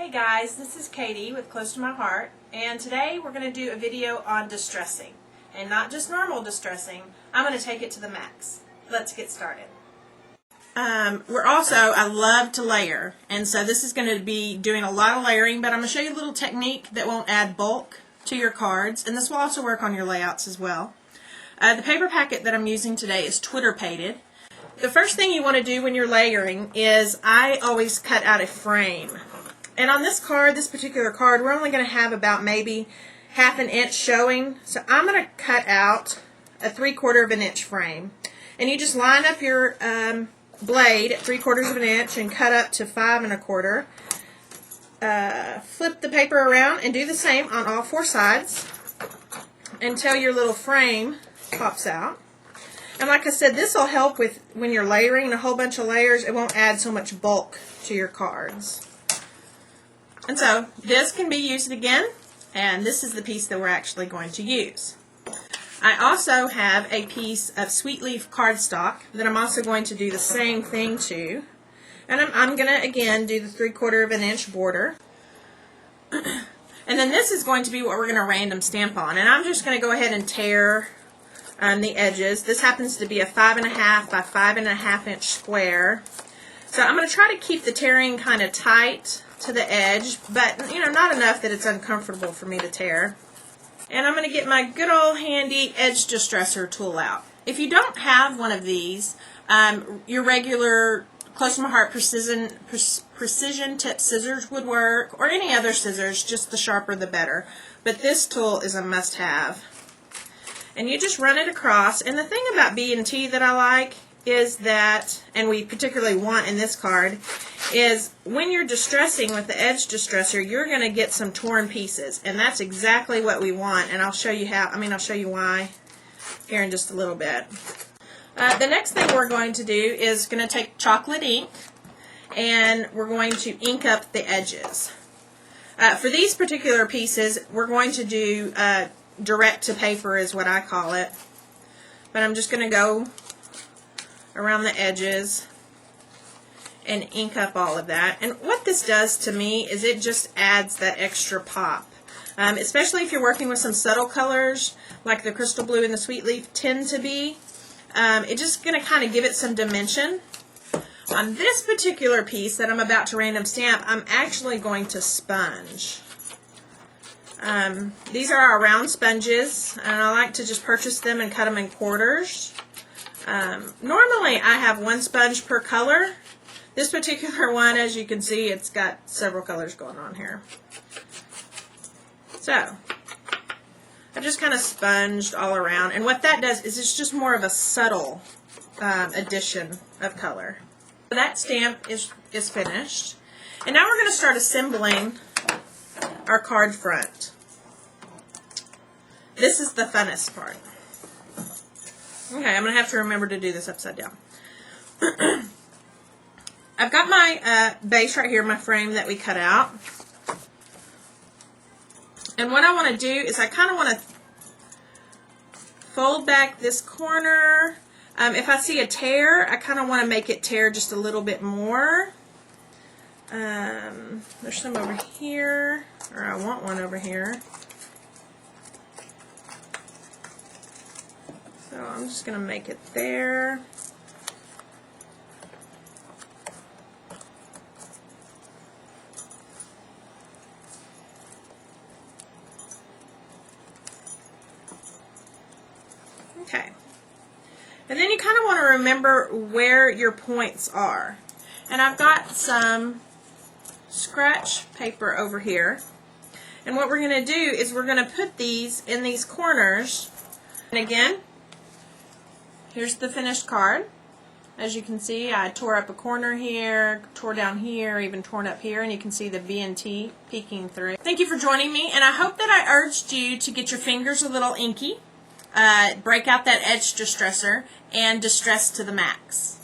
Hey guys, this is Katie with Close to My Heart, and today we're going to do a video on distressing. And not just normal distressing, I'm going to take it to the max. Let's get started. I love to layer, and so this is going to be doing a lot of layering, but I'm going to show you a little technique that won't add bulk to your cards, and this will also work on your layouts as well. The paper packet that I'm using today is Twitter pated. The first thing you want to do when you're layering is I always cut out a frame. And on this card, this particular card, we're only going to have about maybe ½ inch showing. So I'm going to cut out a 3/4 inch frame. And you just line up your blade at 3/4 inch and cut up to 5 1/4. Flip the paper around and do the same on all 4 sides until your little frame pops out. And like I said, this will help with when you're layering a whole bunch of layers. It won't add so much bulk to your cards. And so this can be used again, and this is the piece that we're actually going to use. I also have a piece of Sweet Leaf cardstock that I'm also going to do the same thing to. And I'm going to, again, do the 3/4 inch border. And then this is going to be what we're going to random stamp on. And I'm just going to go ahead and tear the edges. This happens to be a 5½ by 5½ inch square. So I'm going to try to keep the tearing kind of tight to the edge, but not enough that it's uncomfortable for me to tear. And I'm going to get my good old handy edge distresser tool out. If you don't have one of these, your regular Close to My Heart precision tip scissors would work, or any other scissors, just the sharper the better. But this tool is a must-have. And you just run it across. And the thing about B&T that I like is that, and we particularly want in this card, is when you're distressing with the edge distresser, you're going to get some torn pieces, and that's exactly what we want. And I'll show you how. I'll show you why here in just a little bit. The next thing we're going to do is going to take chocolate ink, and we're going to ink up the edges. For these particular pieces, we're going to do direct to paper is what I call it. But I'm just going to go around the edges and ink up all of that. And what this does to me is it just adds that extra pop. Especially if you're working with some subtle colors like the crystal blue and the Sweet Leaf tend to be. It's just going to kind of give it some dimension. On this particular piece that I'm about to random stamp, I'm actually going to sponge. These are our round sponges, and I like to just purchase them and cut them in quarters. Normally I have 1 sponge per color. This particular one, as you can see, it's got several colors going on here. So I just kind of sponged all around, and what that does is it's just more of a subtle addition of color. That stamp is finished, and now we're going to start assembling our card front. This is the funnest part. Okay, I'm going to have to remember to do this upside down. I've got my base right here, my frame that we cut out. And what I want to do is I kind of want to fold back this corner. If I see a tear, I kind of want to make it tear just a little bit more. There's some over here, or I want one over here. So I'm just going to make it there. Okay. And then you kind of want to remember where your points are. And I've got some scratch paper over here. And what we're going to do is we're going to put these in these corners. And again, here's the finished card. As you can see, I tore up a corner here, tore down here, even torn up here, and you can see the B&T peeking through. Thank you for joining me, and I hope that I urged you to get your fingers a little inky, break out that edge distresser, and distress to the max.